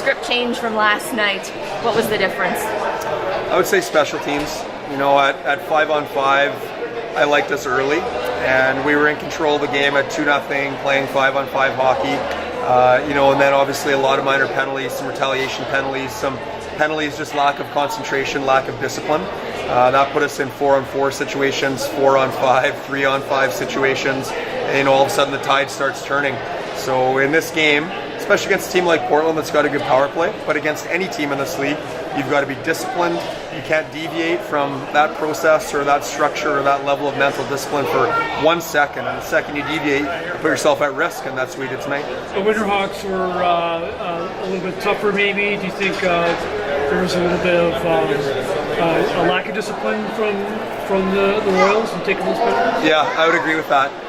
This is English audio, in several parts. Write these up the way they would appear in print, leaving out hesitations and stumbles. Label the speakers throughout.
Speaker 1: script change from last night. What was the difference?
Speaker 2: I would say special teams. You know, at 5-on-5, I liked us early, and we were in control of the game at 2-0, playing 5-on-5 hockey. You know, and then obviously a lot of minor penalties, some retaliation penalties, some penalties, just lack of concentration, lack of discipline. That put us in 4-on-4 situations, 4-on-5, 3-on-5 situations, and you know, all of a sudden the tide starts turning. So in this game, especially against a team like Portland that's got a good power play, but against any team in this league, you've got to be disciplined. You can't deviate from that process or that structure or that level of mental discipline for 1 second. And the second you deviate, you put yourself at risk, and that's what we did tonight.
Speaker 3: The Winterhawks were a little bit tougher maybe. Do you think there was a little bit of a lack of discipline from the Royals in taking those penalties?
Speaker 2: Yeah, I would agree with that.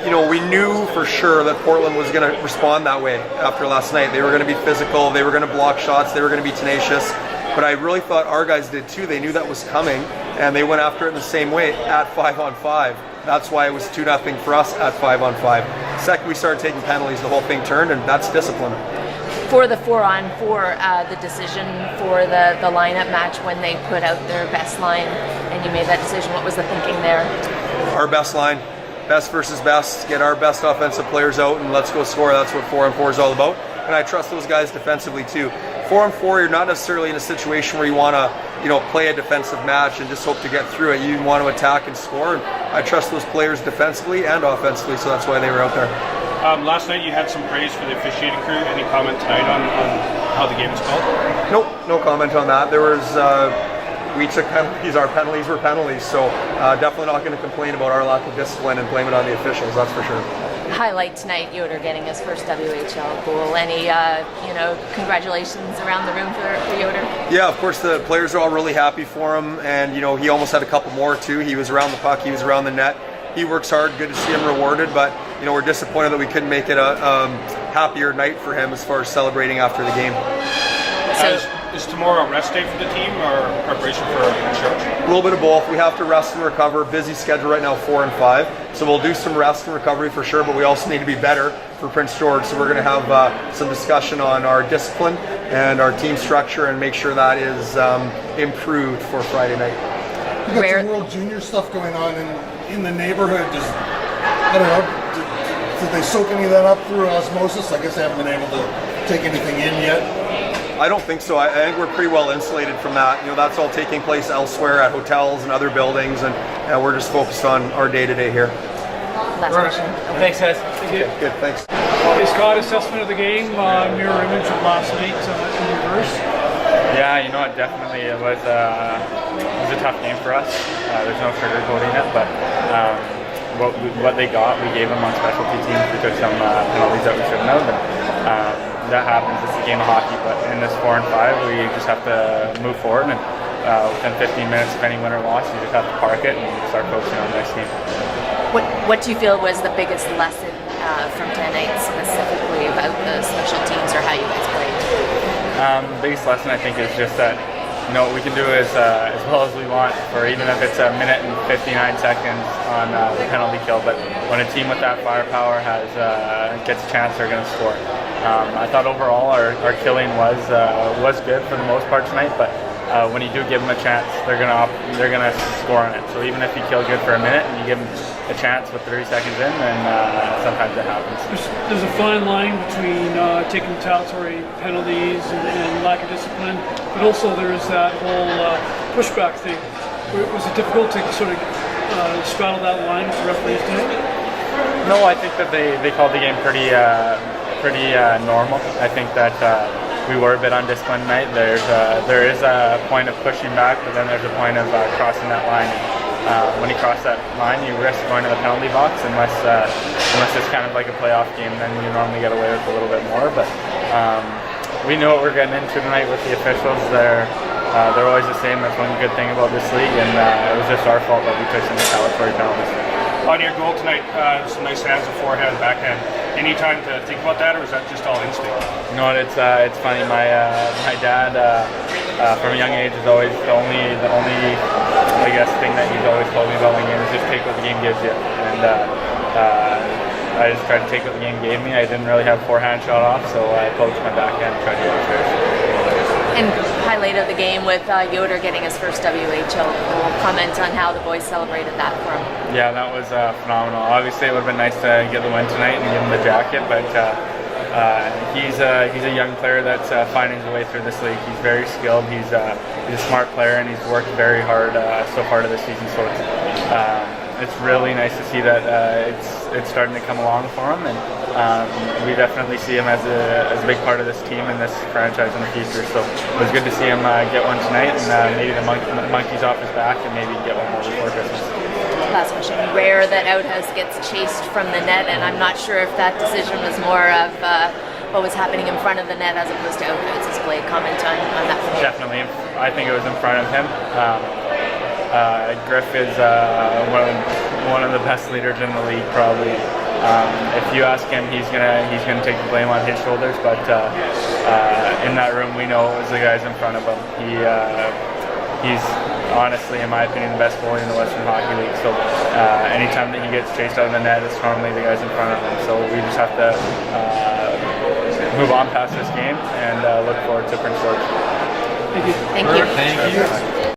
Speaker 2: You know, we knew for sure that Portland was going to respond that way after last night. They were going to be physical, they were going to block shots, they were going to be tenacious. But I really thought our guys did too. They knew that was coming, and they went after it in the same way at 5-on-5. That's why it was 2-0 for us at 5-on-5. Second, we started taking penalties, the whole thing turned, and that's discipline.
Speaker 1: For the 4-on-4, the decision for the lineup match when they put out their best line, and you made that decision, what was the thinking there?
Speaker 2: Our best line. Best versus best, get our best offensive players out and let's go score. That's what 4-on-4 is all about. And I trust those guys defensively too. 4-on-4, you're not necessarily in a situation where you want to, you know, play a defensive match and just hope to get through it. You want to attack and score. And I trust those players defensively and offensively, so that's why they were out there.
Speaker 4: Last night you had some praise for the officiating crew. Any comment tonight on how the game was called?
Speaker 2: Nope, no comment on that. There was. We took penalties, our penalties were penalties, so definitely not going to complain about our lack of discipline and blame it on the officials, that's for sure.
Speaker 1: Highlight tonight, Yoder getting his first WHL goal. Any, congratulations around the room for Yoder?
Speaker 2: Yeah, of course, the players are all really happy for him, and, you know, he almost had a couple more, too. He was around the puck, he was around the net. He works hard, good to see him rewarded, but, you know, we're disappointed that we couldn't make it a happier night for him as far as celebrating after the game.
Speaker 4: Is tomorrow a rest day for the team or preparation for Prince George?
Speaker 2: A little bit of both. We have to rest and recover. Busy schedule right now, 4 and 5. So we'll do some rest and recovery for sure, but we also need to be better for Prince George. So we're going to have some discussion on our discipline and our team structure and make sure that is improved for Friday night.
Speaker 5: You got some World Junior stuff going on in the neighborhood. I don't know, did they soak any of that up through osmosis? I guess they haven't been able to take anything in yet.
Speaker 2: I don't think so. I think we're pretty well insulated from that. You know, that's all taking place elsewhere at hotels and other buildings, and we're just focused on our day-to-day here.
Speaker 1: Last question.
Speaker 6: Thanks, guys.
Speaker 2: Good, thanks.
Speaker 3: Hey, Scott, assessment of the game, mirror image of last night in reverse.
Speaker 6: Yeah, you know what, definitely it was a tough game for us. There's no sugarcoating it, but what they got, we gave them on specialty teams. We took some penalties that we shouldn't have. And, that happens, it's a game of hockey, but in this 4 and 5 we just have to move forward, and within 15 minutes of any win or loss you just have to park it and start focusing on the next game.
Speaker 1: What do you feel was the biggest lesson from tonight specifically about the special teams or how you guys played?
Speaker 6: Biggest lesson I think is just that, you know, what we can do is as well as we want for even if it's a minute and 59 seconds on the penalty kill, but when a team with that firepower gets a chance, they're going to score. I thought overall our killing was good for the most part tonight, but when you do give them a chance, they're gonna score on it. So even if you kill good for a minute and you give them a chance with 30 seconds in, then sometimes it happens.
Speaker 3: There's a fine line between taking retaliatory penalties and lack of discipline, but also there's that whole pushback thing. Was it difficult to sort of straddle that line with the referees tonight?
Speaker 6: No, I think that they called the game pretty normal. I think that we were a bit undisciplined tonight. There is a point of pushing back, but then there's a point of crossing that line. When you cross that line, you risk going to the penalty box unless it's kind of like a playoff game. Then you normally get away with a little bit more. But we knew what we're getting into tonight with the officials. They're always the same. That's one good thing about this league, and it was just our fault that we took some retaliatory penalties.
Speaker 4: On your goal tonight, some nice hands, a forehand, backhand. Any time to think about that, or is that just all instinct?
Speaker 6: You know what? It's funny. My dad, from a young age, is always the only I guess thing that he's always told me about the game is just take what the game gives you. And I just tried to take what the game gave me. I didn't really have forehand shot off, so I poked my backhand and tried to get it first.
Speaker 1: And highlight of the game with Yoder getting his first WHL goal. Comment on how the boys celebrated that for him.
Speaker 6: Yeah, that was phenomenal. Obviously, it would have been nice to get the win tonight and give him the jacket, but he's a young player that's finding his way through this league. He's very skilled. He's a smart player, and he's worked very hard so far to this season. So it's really nice to see that it's starting to come along for him, and we definitely see him as a big part of this team and this franchise in the future. So it was good to see him get one tonight, and maybe the monkey's off his back, and maybe get one more before Christmas.
Speaker 1: Last question. Rare that Outhouse gets chased from the net, and I'm not sure if that decision was more of what was happening in front of the net as opposed to Outhouse's play. Comment on that.
Speaker 6: Definitely, I think it was in front of him. Griff is one of the best leaders in the league, probably. If you ask him, he's gonna take the blame on his shoulders. But in that room, we know it was the guys in front of him. He's honestly, in my opinion, the best goalie in the Western Hockey League. So anytime that he gets chased out of the net, it's normally the guys in front of him. So we just have to move on past this game and look forward to Prince George.
Speaker 3: Thank you.
Speaker 1: Thank you.
Speaker 7: Thank you.